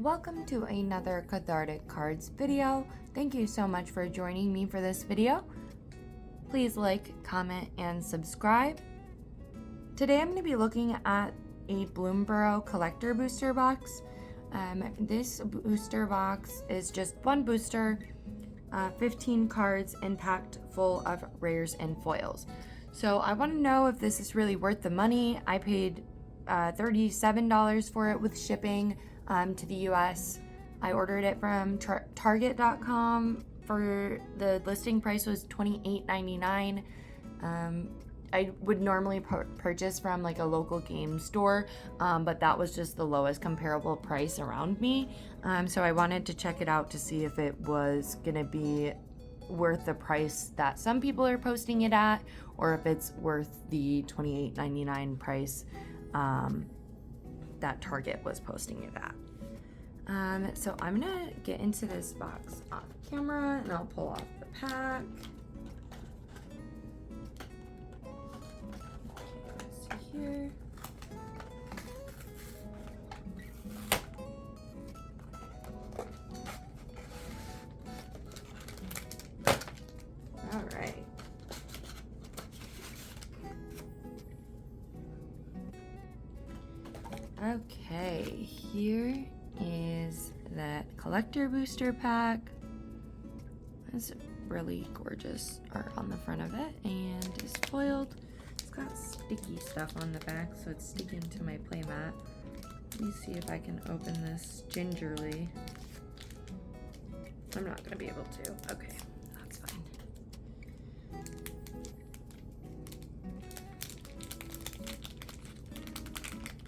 welcome to another Cathartic Cards video. Thank you so much for joining me for this video. Please like, comment, and subscribe. Today I'm going to be looking at a Bloomburrow collector booster box. This booster box is just one booster, 15 cards, and packed full of rares and foils. So I want to know if this is really worth the money. I paid $37 for it with shipping to the US. I ordered it from Target.com. For the listing price was $28.99. I would normally purchase from like a local game store, but that was just the lowest comparable price around me. So I wanted to check it out to see if it was gonna be worth the price that some people are posting it at, or if it's worth the $28.99 price that Target was posting it at. So I'm gonna get into this box off camera and I'll pull off the pack. Let's see here. All right. Okay, here is that collector booster pack. It's really gorgeous art on the front of it and is foiled. It's got sticky stuff on the back, so it's sticking to my playmat. Let me see if I can open this gingerly. I'm not gonna be able to. Okay, that's fine.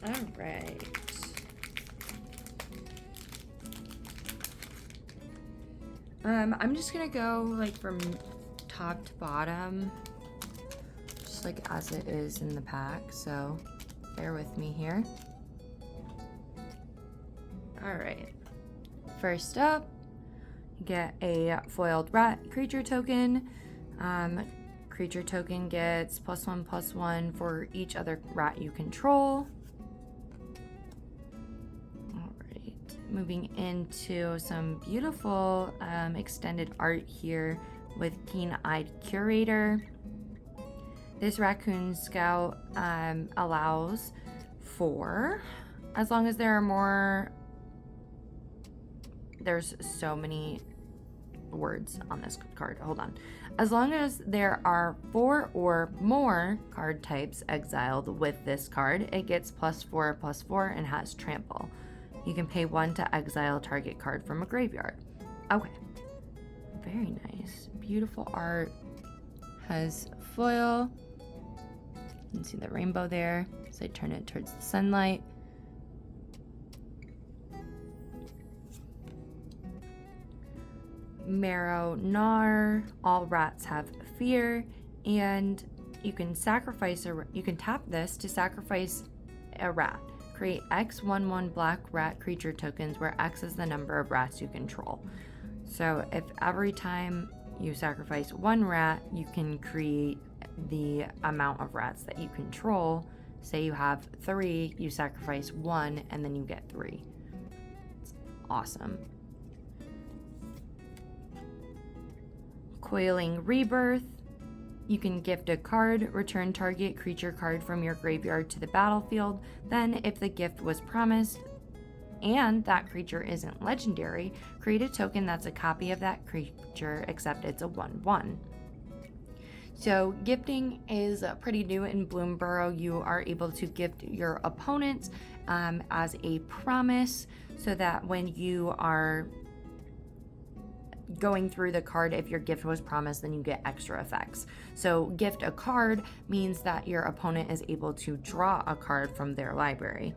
All right. I'm just gonna go like from top to bottom, just like as it is in the pack, so bear with me here. All right, first up, you get a foiled rat creature token. Creature token gets +1/+1 for each other rat you control. Moving into some beautiful extended art here with Keen-Eyed Curator. This Raccoon Scout allows for, as long as there are more, there's so many words on this card, hold on. As long as there are 4 or more card types exiled with this card, it gets +4/+4 and has trample. You can pay 1 to exile target card from a graveyard. Okay, very nice. Beautiful art. Has foil. You can see the rainbow there as I turn it towards the sunlight. Marrow Gnar. All rats have fear, and you can sacrifice you can tap this to sacrifice a rat. Create X/1/1 black rat creature tokens where X is the number of rats you control. So if every time you sacrifice 1 rat, you can create the amount of rats that you control. Say you have 3, you sacrifice 1, and then you get 3. It's awesome. Coiling Rebirth. You can gift a card, return target creature card from your graveyard to the battlefield. Then, if the gift was promised and that creature isn't legendary, create a token that's a copy of that creature, except it's a 1/1. So, gifting is pretty new in Bloomburrow. You are able to gift your opponents as a promise, so that when you are going through the card, if your gift was promised, then you get extra effects. So gift a card means that your opponent is able to draw a card from their library.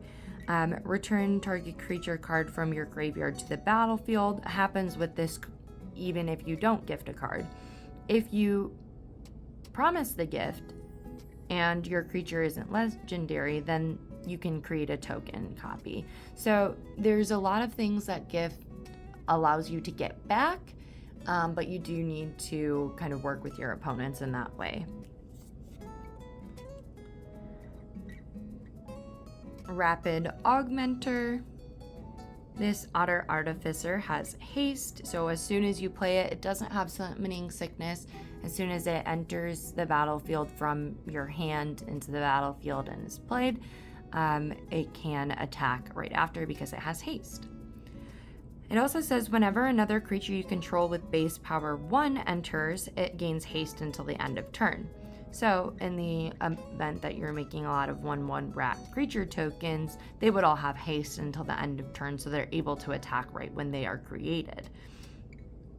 Return target creature card from your graveyard to the battlefield happens with this even if you don't gift a card. If you promise the gift and your creature isn't legendary, then you can create a token copy. So there's a lot of things that gift allows you to get back, but you do need to kind of work with your opponents in that way. Rapid Augmenter. This Otter Artificer has haste, so as soon as you play it, it doesn't have summoning sickness. As soon as it enters the battlefield from your hand into the battlefield and is played, it can attack right after because it has haste. It also says whenever another creature you control with base power 1 enters, it gains haste until the end of turn. So in the event that you're making a lot of 1/1 rat creature tokens, they would all have haste until the end of turn, so they're able to attack right when they are created.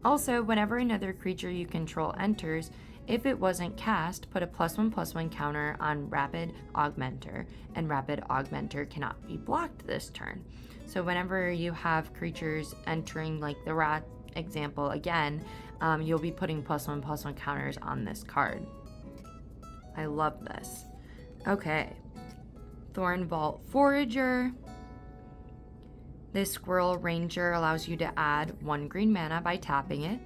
Also, whenever another creature you control enters, if it wasn't cast, put a +1/+1 counter on Rapid Augmenter, and Rapid Augmenter cannot be blocked this turn. So whenever you have creatures entering, like the rat example again, you'll be putting +1/+1 counters on this card. I love this. Okay, Thorn Vault Forager. This Squirrel Ranger allows you to add 1 green mana by tapping it,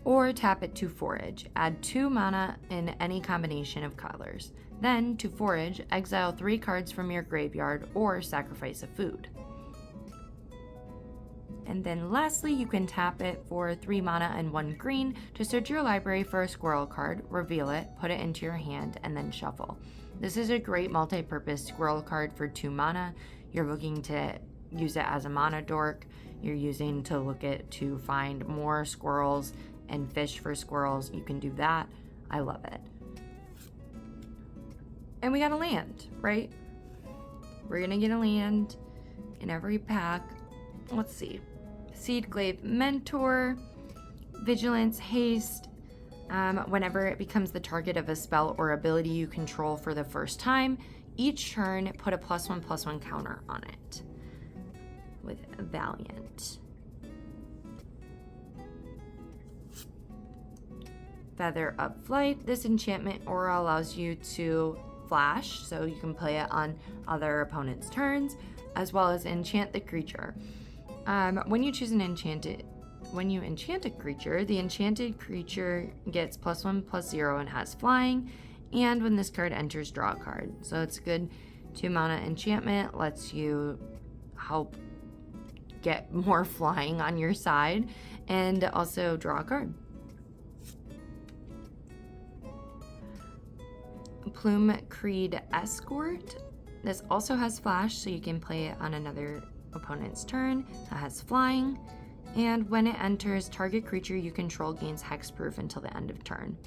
or tap it to forage. Add 2 mana in any combination of colors. Then, to forage, exile 3 cards from your graveyard or sacrifice a food. And then lastly, you can tap it for 3 mana and 1 green to search your library for a squirrel card, reveal it, put it into your hand, and then shuffle. This is a great multi-purpose squirrel card for 2 mana. You're looking to use it as a mana dork. You're using to look at to find more squirrels and fish for squirrels. You can do that. I love it. And we got a land, right? We're gonna get a land in every pack. Let's see. Seedglaive Mentor, Vigilance, Haste. Whenever it becomes the target of a spell or ability you control for the first time, each turn put a +1/+1 counter on it with Valiant. Feather of Flight. This enchantment aura allows you to flash, so you can play it on other opponents' turns, as well as enchant the creature. When you enchant a creature, the enchanted creature gets +1/+0 and has flying, and when this card enters, draw a card. So it's good 2 mana enchantment, lets you help get more flying on your side, and also draw a card. Plume Creed Escort. This also has flash, so you can play it on another opponent's turn. It has flying, and when it enters, target creature you control gains hexproof until the end of turn.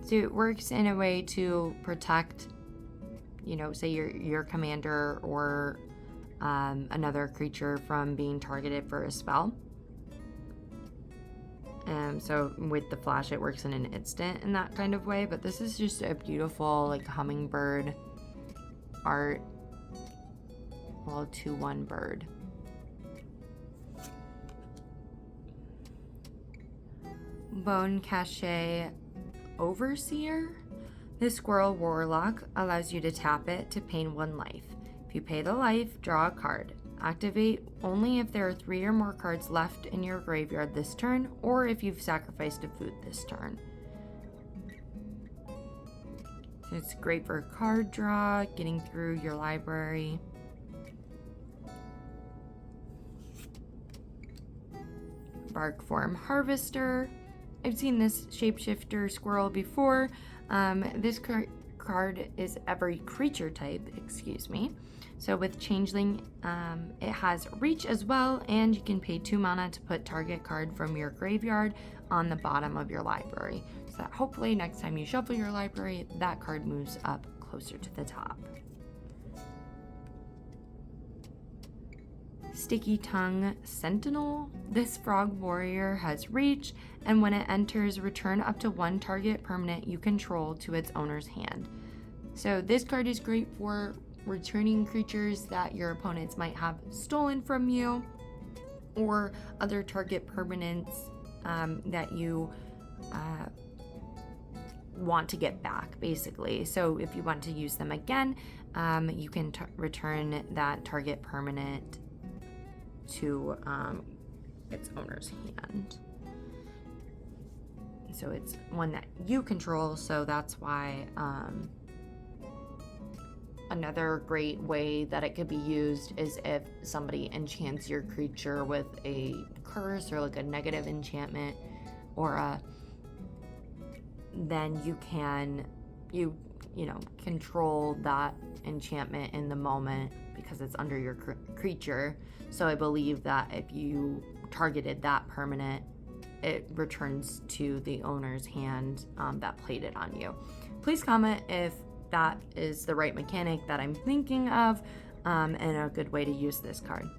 So it works in a way to protect, say your commander or another creature from being targeted for a spell. So with the flash, it works in an instant in that kind of way, but this is just a beautiful, like, hummingbird art. Well, 2/1 bird. Bone Cache Overseer. This Squirrel Warlock allows you to tap it to pay 1 life. If you pay the life, draw a card. Activate only if there are 3 or more cards left in your graveyard this turn, or if you've sacrificed a food this turn. So it's great for card draw, getting through your library. Barkform Harvester. I've seen this shapeshifter squirrel before. This card is every creature type, So with Changeling, it has reach as well, and you can pay 2 mana to put target card from your graveyard on the bottom of your library. So that hopefully next time you shuffle your library, that card moves up closer to the top. Sticky Tongue Sentinel. This frog warrior has reach, and when it enters, return up to 1 target permanent you control to its owner's hand. So this card is great for returning creatures that your opponents might have stolen from you, or other target permanents that you want to get back, basically. So if you want to use them again, you can return that target permanent to its owner's hand. So it's one that you control, so that's why Another great way that it could be used is if somebody enchants your creature with a curse or like a negative enchantment or then you can control that enchantment in the moment because it's under your creature. So I believe that if you targeted that permanent, it returns to the owner's hand that played it on you. Please comment if that is the right mechanic that I'm thinking of and a good way to use this card.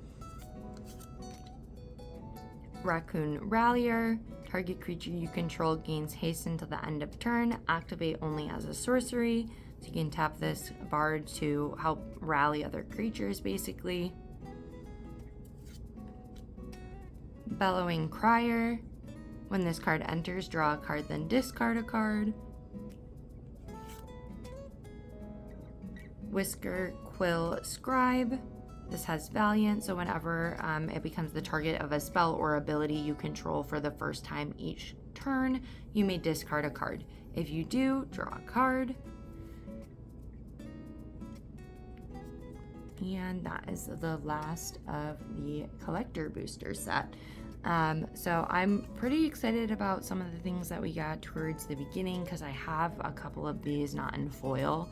Raccoon Rallier. Target creature you control gains haste until the end of turn. Activate only as a sorcery. So you can tap this bard to help rally other creatures, basically. Bellowing Crier. When this card enters, draw a card, then discard a card. Whisker Quill Scribe. This has Valiant, so whenever it becomes the target of a spell or ability you control for the first time each turn, you may discard a card. If you do, draw a card. And that is the last of the collector booster set. So I'm pretty excited about some of the things that we got towards the beginning because I have a couple of these not in foil.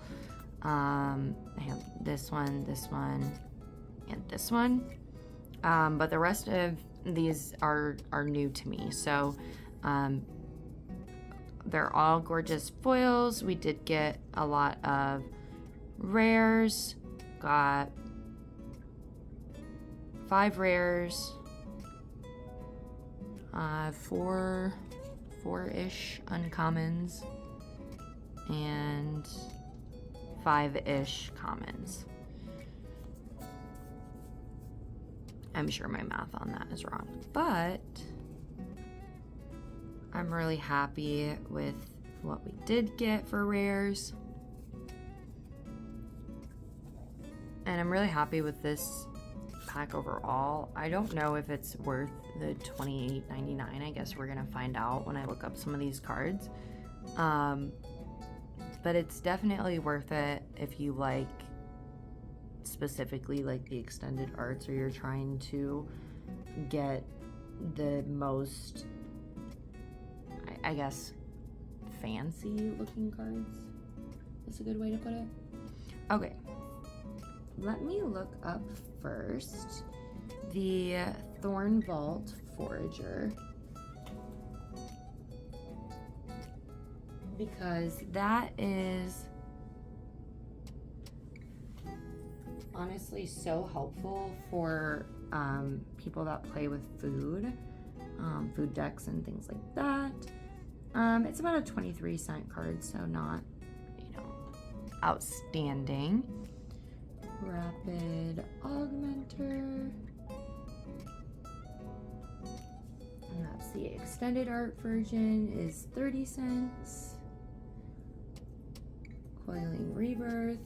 I have this one, and this one. But the rest of these are new to me. So they're all gorgeous foils. We did get a lot of rares. Got 5 rares. 4-ish uncommons. And 5-ish commons. I'm sure my math on that is wrong, but I'm really happy with what we did get for rares. And I'm really happy with this pack overall. I don't know if it's worth the $28.99. I guess we're gonna find out when I look up some of these cards. But it's definitely worth it if you like specifically like the extended arts or you're trying to get the most, I guess, fancy looking cards. That's a good way to put it. Okay, let me look up first the Thorn Vault Forager, because that is honestly so helpful for people that play with food decks and things like that. It's about a 23-cent card, so not, outstanding. Rapid Augmenter. And that's the extended art version, is 30 cents. Coiling Rebirth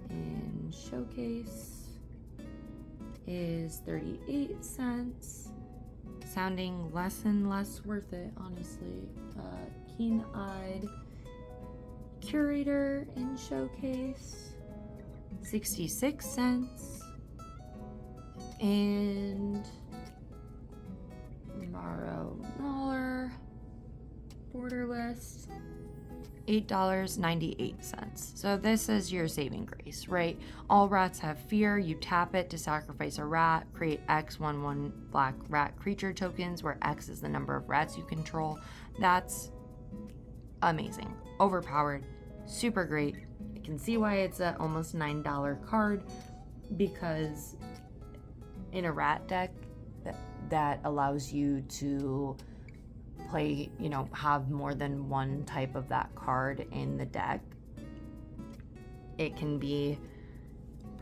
in Showcase is 38 cents. Sounding less and less worth it, honestly. Keen-Eyed Curator in Showcase, 66 cents. And Marrow Borderless, $8.98. So this is your saving grace, right? All rats have fear. You tap it to sacrifice a rat, create X 1/1 black rat creature tokens, where X is the number of rats you control. That's amazing. Overpowered. Super great. I can see why it's a almost $9 card, because in a rat deck that allows you to play, have more than one type of that card in the deck, it can be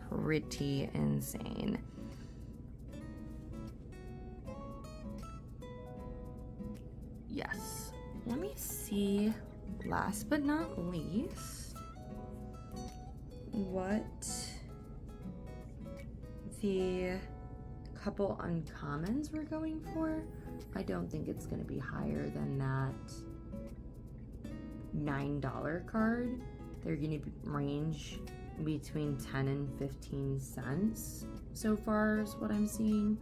pretty insane. Yes. Let me see, last but not least, what the couple uncommons we're going for. I don't think it's going to be higher than that $9 card. They're going to range between 10 and 15 cents so far is what I'm seeing.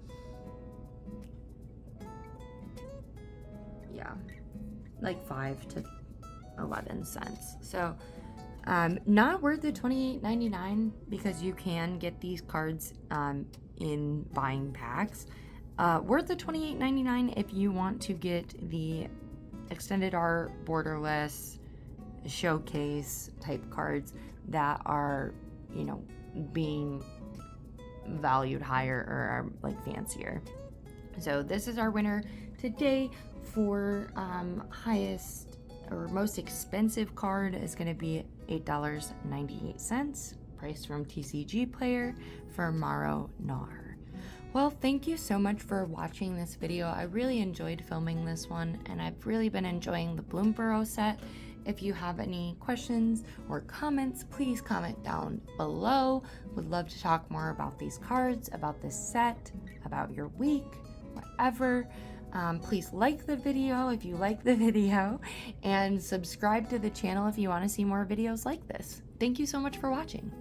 Yeah, like 5 to 11 cents. So not worth the $28.99 because you can get these cards in buying packs. Worth the $28.99 if you want to get the extended art, borderless, showcase type cards that are, you know, being valued higher or are like fancier. So this is our winner today for highest or most expensive card is going to be $8.98, priced from TCG Player for Maro Nar. Well, thank you so much for watching this video. I really enjoyed filming this one, and I've really been enjoying the Bloomburrow set. If you have any questions or comments, please comment down below. Would love to talk more about these cards, about this set, about your week, whatever. Please like the video if you like the video, and subscribe to the channel if you want to see more videos like this. Thank you so much for watching.